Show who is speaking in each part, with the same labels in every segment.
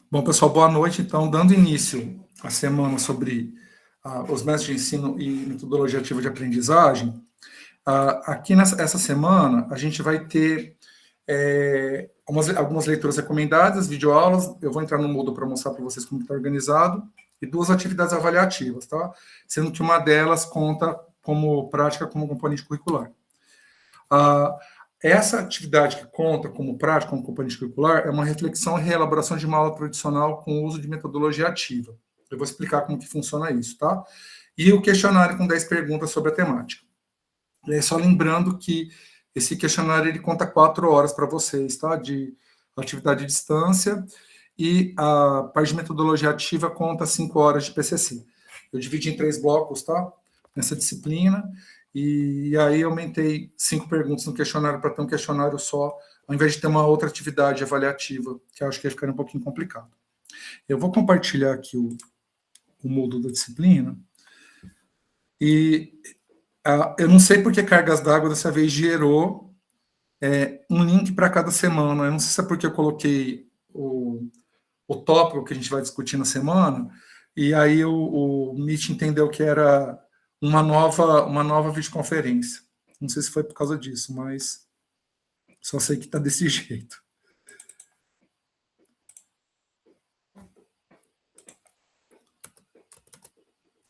Speaker 1: Bom, pessoal, boa noite. Então, dando início à semana sobre os métodos de ensino e metodologia ativa de aprendizagem, aqui essa semana a gente vai ter algumas leituras recomendadas, videoaulas. Eu vou entrar no Moodle para mostrar para vocês como está organizado, e duas atividades avaliativas, tá? Sendo que uma delas conta como prática, como componente curricular. Essa atividade que conta como prática, como componente curricular, é uma reflexão e reelaboração de uma aula tradicional com o uso de metodologia ativa. Eu vou explicar como que funciona isso, tá? E o questionário com 10 perguntas sobre a temática. E aí, só lembrando que esse questionário ele conta 4 horas para vocês, tá? De atividade de distância, e a parte de metodologia ativa conta 5 horas de PCC. Eu dividi em 3 blocos, tá? Nessa disciplina. E aí aumentei 5 perguntas no questionário para ter um questionário só, ao invés de ter uma outra atividade avaliativa, que eu acho que ia ficar um pouquinho complicado. Eu vou compartilhar aqui o Moodle da disciplina. E eu não sei porque Cargas d'Água dessa vez gerou um link para cada semana. Eu não sei se é porque eu coloquei o tópico que a gente vai discutir na semana, e aí o Meet entendeu que era uma nova videoconferência. Não sei se foi por causa disso, mas só sei que está desse jeito.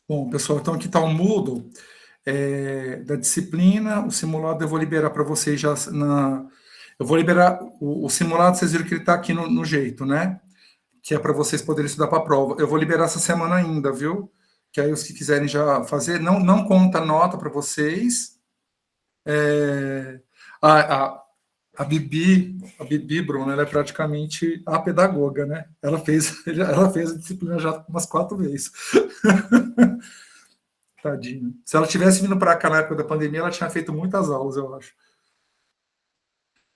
Speaker 1: Bom, pessoal, então aqui está o Moodle da disciplina. O simulado eu vou liberar para vocês já Eu vou liberar o simulado, vocês viram que ele está aqui no jeito, né? Que é para vocês poderem estudar para a prova. Eu vou liberar essa semana ainda, viu? Que aí os que quiserem já fazer, não conta nota para vocês. A Bibi, Bruna, ela é praticamente a pedagoga, né? Ela fez a disciplina já umas 4 vezes. Tadinha. Se ela tivesse vindo para cá na época da pandemia, ela tinha feito muitas aulas, eu acho.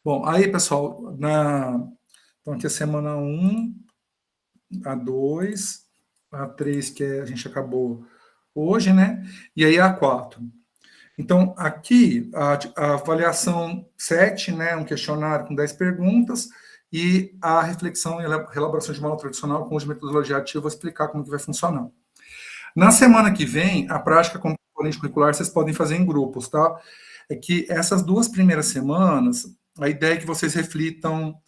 Speaker 1: Bom, aí, pessoal, então aqui é semana 1, a 2, a 3, que a gente acabou hoje, né? E aí a 4. Então, aqui, a avaliação 7, né, um questionário com 10 perguntas, e a reflexão e elaboração de uma aula tradicional com uso de metodologia ativa, eu vou explicar como que vai funcionar. Na semana que vem, a prática como componente curricular vocês podem fazer em grupos, tá? É que essas 2 primeiras semanas, a ideia é que vocês reflitam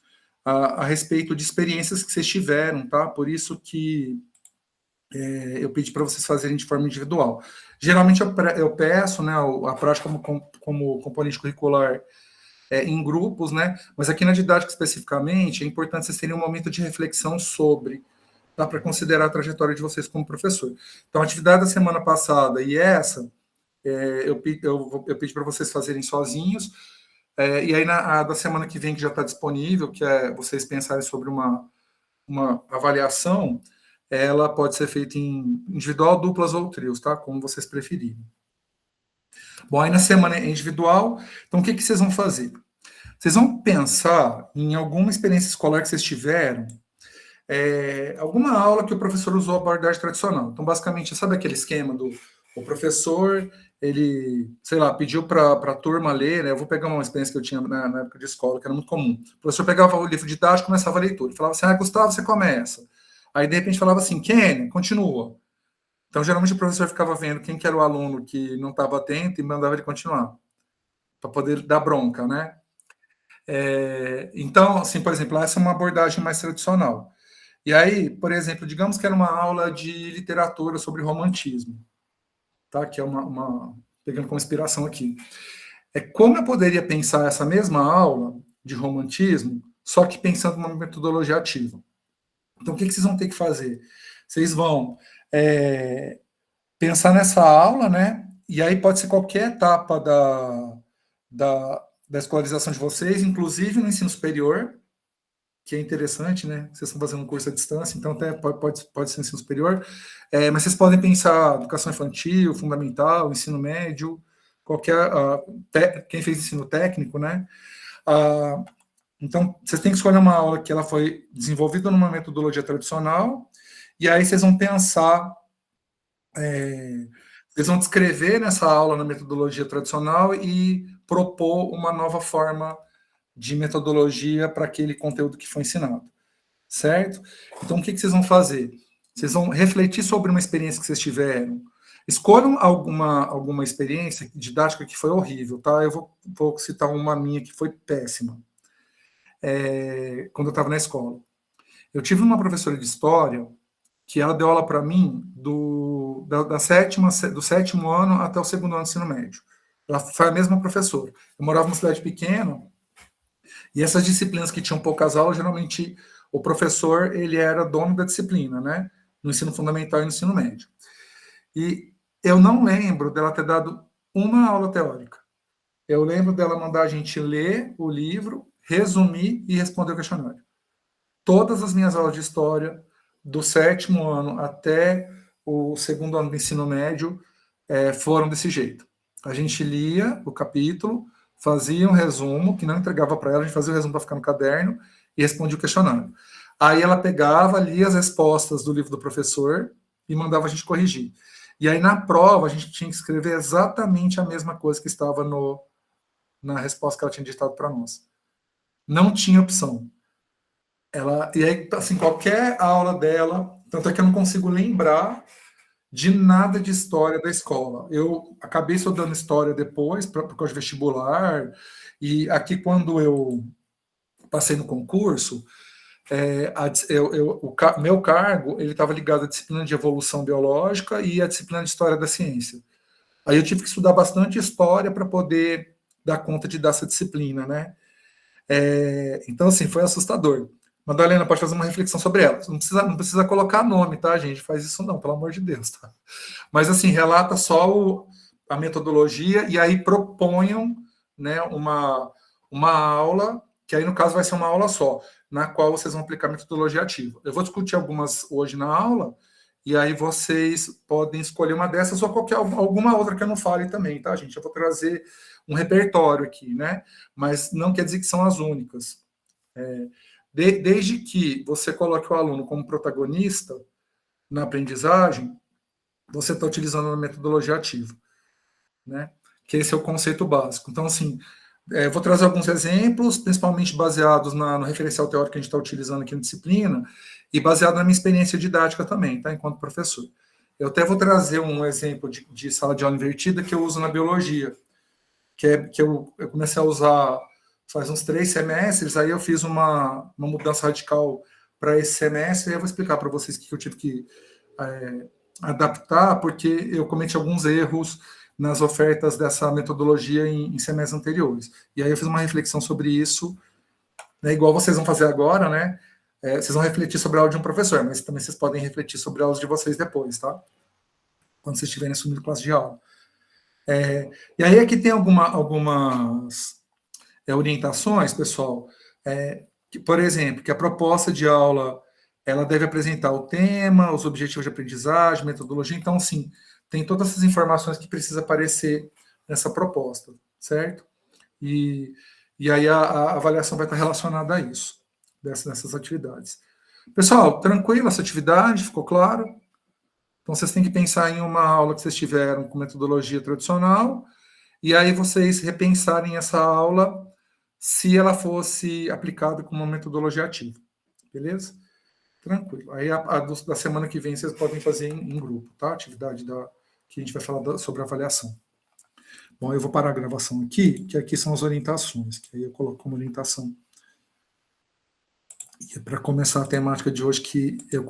Speaker 1: a respeito de experiências que vocês tiveram, tá? Por isso que eu pedi para vocês fazerem de forma individual. Geralmente eu peço, né, a prática como componente curricular em grupos, né? Mas aqui na didática especificamente é importante vocês terem um momento de reflexão sobre, tá? Para considerar a trajetória de vocês como professor. Então, a atividade da semana passada e essa eu pedi para vocês fazerem sozinhos. E aí a da semana que vem, que já está disponível, que é vocês pensarem sobre uma avaliação, ela pode ser feita em individual, duplas ou trios, tá? Como vocês preferirem. Bom, aí na semana individual, então o que vocês vão fazer? Vocês vão pensar em alguma experiência escolar que vocês tiveram, alguma aula que o professor usou a abordagem tradicional. Então, basicamente, sabe aquele esquema do o professor, ele, sei lá, pediu para a turma ler, né? Eu vou pegar uma experiência que eu tinha na época de escola, que era muito comum. O professor pegava o livro didático e começava a leitura. Ele falava assim, Gustavo, você começa. Aí, de repente, falava assim, Kenny, continua. Então, geralmente, o professor ficava vendo quem que era o aluno que não estava atento e mandava ele continuar, para poder dar bronca, né? Então, assim, por exemplo, essa é uma abordagem mais tradicional. E aí, por exemplo, digamos que era uma aula de literatura sobre romantismo, tá? Que é pegando como inspiração aqui. Como eu poderia pensar essa mesma aula de romantismo, só que pensando numa metodologia ativa. Então, o que vocês vão ter que fazer? Vocês vão pensar nessa aula, né? E aí pode ser qualquer etapa da escolarização de vocês, inclusive no ensino superior, que é interessante, né? Vocês estão fazendo um curso à distância, então até pode ser ensino superior, mas vocês podem pensar educação infantil, fundamental, ensino médio, qualquer quem fez ensino técnico, né? Então, vocês têm que escolher uma aula que ela foi desenvolvida numa metodologia tradicional, e aí vocês vão pensar, vocês vão descrever nessa aula na metodologia tradicional e propor uma nova forma de metodologia para aquele conteúdo que foi ensinado. certo? Então, o que vocês vão fazer? Vocês vão refletir sobre uma experiência que vocês tiveram. Escolham alguma experiência didática que foi horrível, tá? Eu vou citar uma minha que foi péssima. Quando eu estava na escola. Eu tive uma professora de história que ela deu aula para mim do sétimo ano até o segundo ano do ensino médio. Ela foi a mesma professora. Eu morava numa cidade pequena, e essas disciplinas que tinham poucas aulas, geralmente o professor ele era dono da disciplina, né? No ensino fundamental e no ensino médio. E eu não lembro dela ter dado uma aula teórica. Eu lembro dela mandar a gente ler o livro, resumir e responder o questionário. Todas as minhas aulas de história, do sétimo ano até o segundo ano do ensino médio, foram desse jeito. A gente lia o capítulo, fazia um resumo, que não entregava para ela, a gente fazia o resumo para ficar no caderno e respondia o questionário. Aí ela pegava, lia as respostas do livro do professor e mandava a gente corrigir. E aí na prova a gente tinha que escrever exatamente a mesma coisa que estava na resposta que ela tinha ditado para nós. Não tinha opção. E aí, assim, qualquer aula dela, tanto é que eu não consigo lembrar de nada de história da escola. Eu acabei estudando história depois, por causa de vestibular, e aqui quando eu passei no concurso, meu cargo ele estava ligado à disciplina de evolução biológica e à disciplina de história da ciência. Aí eu tive que estudar bastante história para poder dar conta de dar essa disciplina, né? Então, assim, foi assustador. Madalena, pode fazer uma reflexão sobre ela. Não precisa colocar nome, tá, gente? Faz isso não, pelo amor de Deus, tá? Mas, assim, relata só a metodologia e aí proponham, né, uma aula, que aí, no caso, vai ser uma aula só, na qual vocês vão aplicar metodologia ativa. Eu vou discutir algumas hoje na aula, e aí vocês podem escolher uma dessas ou alguma outra que eu não fale também, tá, gente? Eu vou trazer um repertório aqui, né? Mas não quer dizer que são as únicas. Desde que você coloque o aluno como protagonista na aprendizagem, você está utilizando a metodologia ativa, né? Que esse é o conceito básico. Então, assim, vou trazer alguns exemplos, principalmente baseados no referencial teórico que a gente está utilizando aqui na disciplina, e baseado na minha experiência didática também, tá? Enquanto professor. Eu até vou trazer um exemplo de sala de aula invertida que eu uso na biologia, que eu comecei a usar faz uns 3 semestres, aí eu fiz uma mudança radical para esse semestre, e eu vou explicar para vocês o que eu tive que adaptar, porque eu cometi alguns erros nas ofertas dessa metodologia em semestres anteriores. E aí eu fiz uma reflexão sobre isso, né, igual vocês vão fazer agora, né? Vocês vão refletir sobre a aula de um professor, mas também vocês podem refletir sobre a aula de vocês depois, tá? Quando vocês estiverem assumindo classe de aula. E aí aqui tem algumas orientações, pessoal, por exemplo, que a proposta de aula ela deve apresentar o tema, os objetivos de aprendizagem, metodologia. Então, sim, tem todas essas informações que precisa aparecer nessa proposta, certo? E aí a avaliação vai estar relacionada a isso, dessas atividades. Pessoal, tranquilo essa atividade? Ficou claro? Então, vocês têm que pensar em uma aula que vocês tiveram com metodologia tradicional, e aí vocês repensarem essa aula se ela fosse aplicada com uma metodologia ativa. Beleza? Tranquilo. Aí da semana que vem vocês podem fazer em grupo, tá? Atividade que a gente vai falar sobre avaliação. Bom, eu vou parar a gravação aqui, que aqui são as orientações, que aí eu coloco como orientação. E é para começar a temática de hoje que eu